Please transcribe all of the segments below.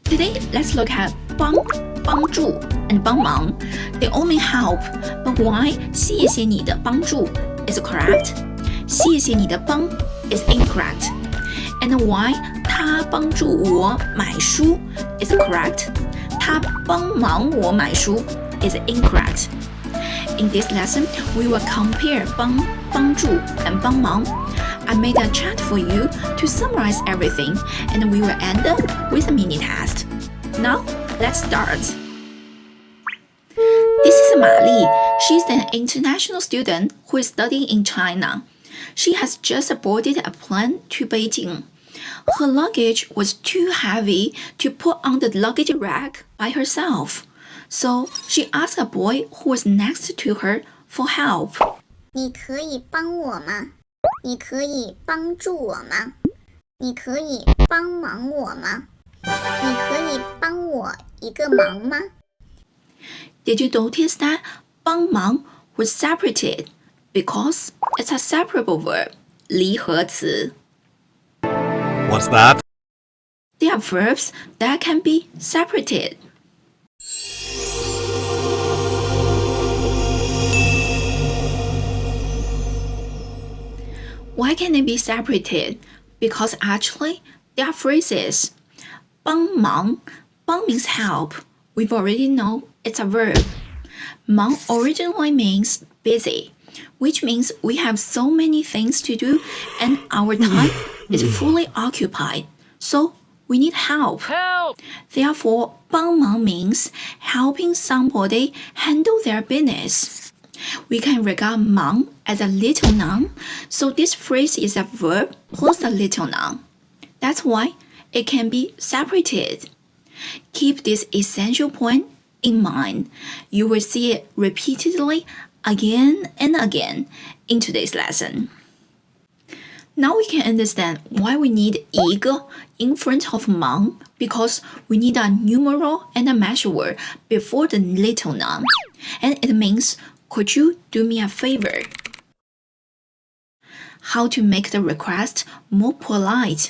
Today, let's look at 帮助 and 帮忙. They all mean help, but why 谢谢你的帮助 is correct? 谢谢你的帮 is incorrect. And why 他帮助我买书 is correct? 他帮忙我买书 is incorrect. In this lesson, we will compare 帮助 and 帮忙. I made a chart for you to summarize everything, and we will end with a mini test. Now, let's start. This is Mali. She's an international student who is studying in China. She has just boarded a plane to Beijing. Her luggage was too heavy to put on the luggage rack by herself. So she asked a boy who was next to her for help. 你可以帮我吗？你可以帮助我吗？你可以帮忙我吗？你可以帮我一个忙吗？ Did you notice that 帮忙 was separated because it's a separable verb, 离合词. What's that? They are verbs that can be separated. Why can they be separated? Because actually, they are phrases. 帮忙 means help. We've already know it's a verb. 忙 originally means busy, which means we have so many things to do and our time is fully occupied. So we need help. Therefore, 帮忙 means helping somebody handle their business. We can regard 忙 as a little noun, so this phrase is a verb plus a little noun. That's why it can be separated. Keep this essential point in mind. You will see it repeatedly again and again in today's lesson. Now we can understand why we need 一个 in front of 忙 because we need a numeral and a measure word before the little noun. And it means, could you do me a favor? How to make the request more polite?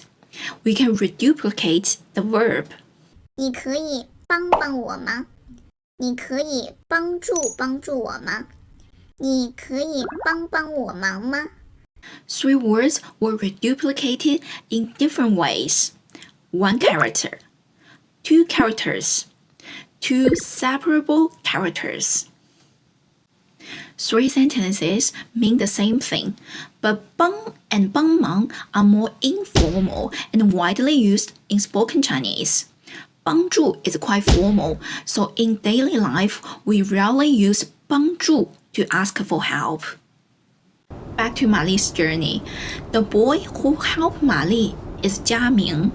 We can reduplicate the verb. 你可以帮帮我吗？你可以帮助我吗？你可以帮我忙吗？ Three words were reduplicated in different ways. One character, two characters, two separable characters. Three sentences mean the same thing, but 帮 and 帮忙 are more informal and widely used in spoken Chinese. 帮助 is quite formal, so in daily life, we rarely use 帮助 to ask for help. Back to Mali's journey. The boy who helped Mali is Jia Ming.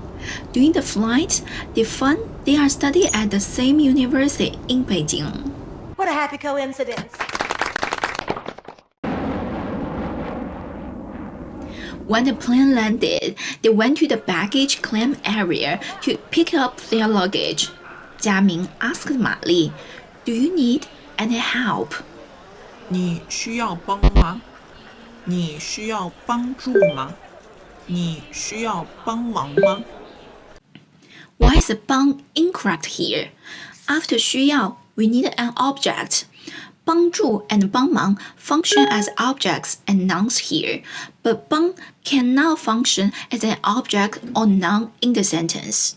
During the flight, they found they are studying at the same university in Beijing. What a happy coincidence. When the plane landed, they went to the baggage claim area to pick up their luggage. Jia Ming asked Mali, "Do you need any help?" 你需要帮吗？你需要帮助吗？你需要帮忙吗？ Why is 帮 incorrect here? After 需要, we need an object. 帮助 and 帮忙 function as objects and nouns here, but 帮 cannot function as an object or noun in the sentence.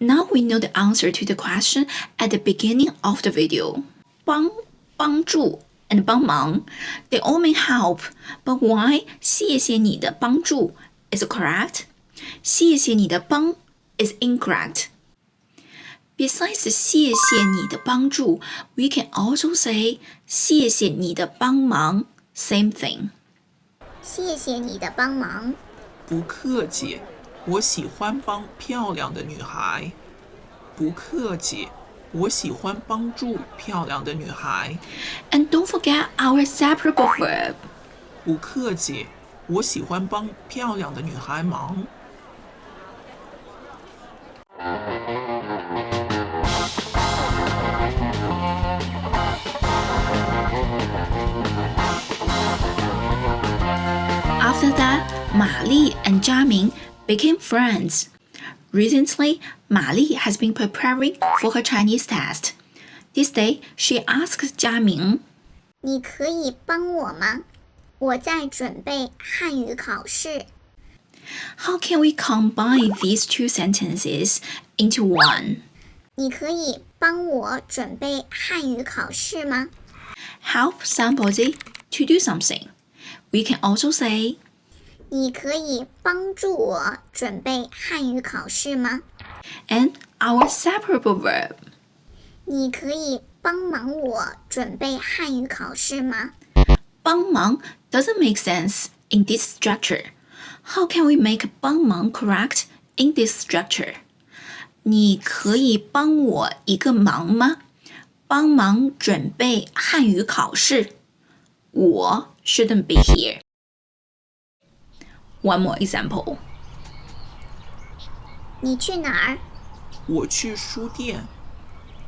Now we know the answer to the question at the beginning of the video. 帮助 and 帮忙, they all mean help, but why 谢谢你的帮助 is correct? 谢谢你的帮 is incorrect. Besides 谢谢你的帮助, we can also say 谢谢你的帮忙, same thing. 谢谢你的帮忙。不客气，我喜欢帮漂亮的女孩。不客气，我喜欢帮助漂亮的女孩。 And don't forget our separable verb. 不客气，我喜欢帮漂亮的女孩忙。After that, Ma Li and Jia Ming became friends. Recently, Mali has been preparing for her Chinese test. This day, she asked 佳明，你可以帮我吗？我在准备汉语考试。How can we combine these two sentences into one? 你可以帮我准备汉语考试吗？ Help somebody to do something. We can also say, 你可以帮助我准备汉语考试吗？ and our separable verb. 你可以帮忙我准备汉语考试吗？帮忙 doesn't make sense in this structure. How can we make 帮忙 correct in this structure? 你可以帮我一个忙吗？帮忙准备汉语考试。我 shouldn't be here. One more example. 你去哪儿？我去书店。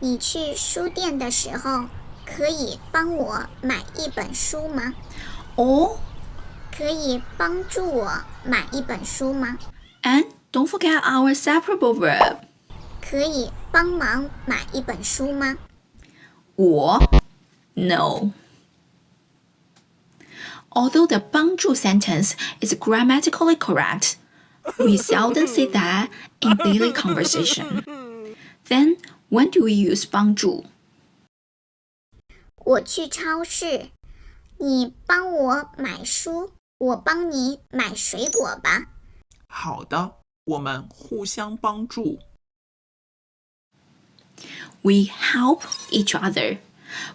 你去书店的时候，可以帮我买一本书吗？ Or, 可以帮助我买一本书吗？ and don't forget our separable verb. 可以帮忙买一本书吗？我 no. Although the 帮助 sentence is grammatically correct, we seldom say that in daily conversation. Then, when do we use 帮助？我去超市，你帮我买书，我帮你买水果吧。好的，我们互相帮助。We help each other.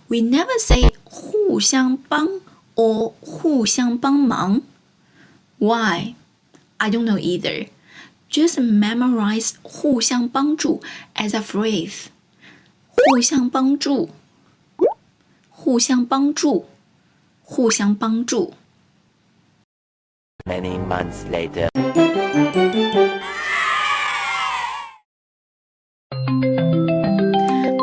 We never say 互相帮 or 互相帮忙. Why? I don't know either. Just memorize 互相帮助 as a phrase. 互相帮助，互相帮助，互相帮助。Many months later.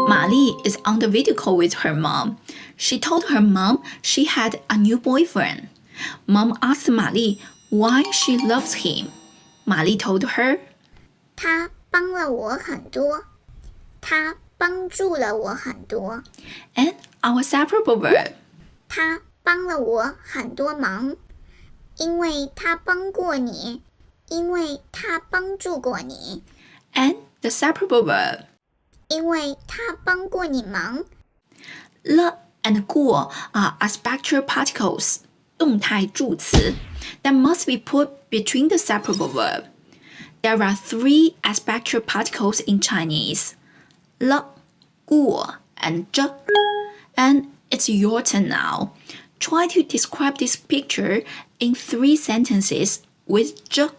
Mali is on the video call with her mom. She told her mom she had a new boyfriend. Mom asked Mali why she loves him. Mali told her, 他帮了我很多，他帮助了我很多， and our separable verb. 他帮了我很多忙，因为他帮过你，因为他帮助过你， And the separable verb. 因为他帮过你忙。了 and 过 are aspectual particles, 动态助词 that must be put between the separable verb. There are 3 aspectual particles in Chinese. 了, 过 and 着. And it's your turn now. Try to describe this picture in 3 sentences with 着.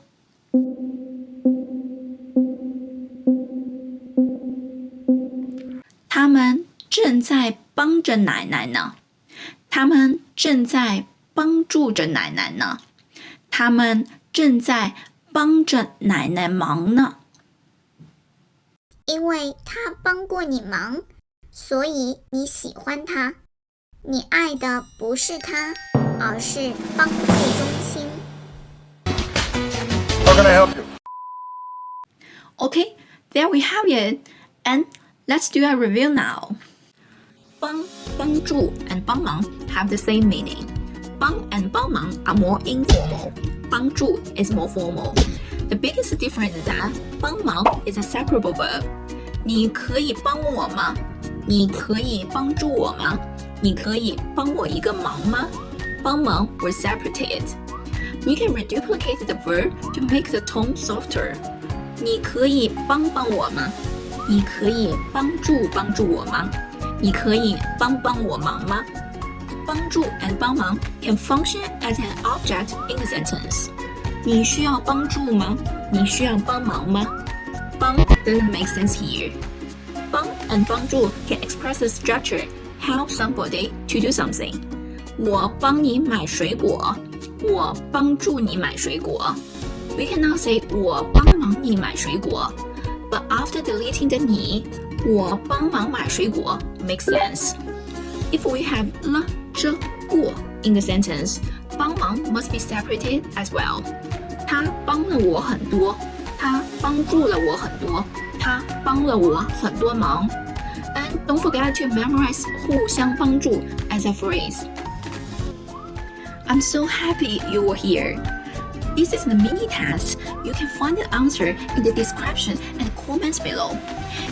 他们正在帮着奶奶呢。他们正在帮助着奶奶呢。他们正在帮着奶奶忙呢。因为他帮过你忙，所以你喜欢他。你爱的不是他，而是帮助中心。 How can I help you? Okay, there we have it. And let's do a review now. 帮助 and 帮忙 have the same meaning. 帮 and 帮忙 are more informal. 帮助 is more formal. The biggest difference is that 帮忙 is a separable verb. 你可以帮我吗？你可以帮助我吗？你可以帮我一个忙吗？帮忙 was separated. We can reduplicate the verb to make the tone softer. 你可以帮我吗？你可以帮助我吗？你可以帮我忙吗？帮助 and 帮忙 can function as an object in a sentence. 你需要帮助吗？你需要帮忙吗？帮 doesn't make sense here. 帮 and 帮助 can express the structure, help somebody to do something. 我帮你买水果，我帮助你买水果。We cannot say 我帮忙你买水果 but after deleting the 你，我帮忙买水果 makes sense. If we have 了、这、过 in the sentence, 帮忙 must be separated as well. 他帮了我很多，他帮助了我很多，他帮了我很多忙。And don't forget to memorize 互相帮助 as a phrase. I'm so happy you were here. This is the mini test. You can find the answer in the description and comments below.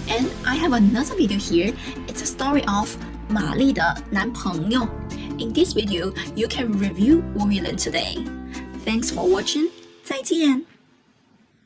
And I have another video here. It's a story of 玛丽的男朋友. In this video, you can review what we learned today. Thanks for watching. 再见。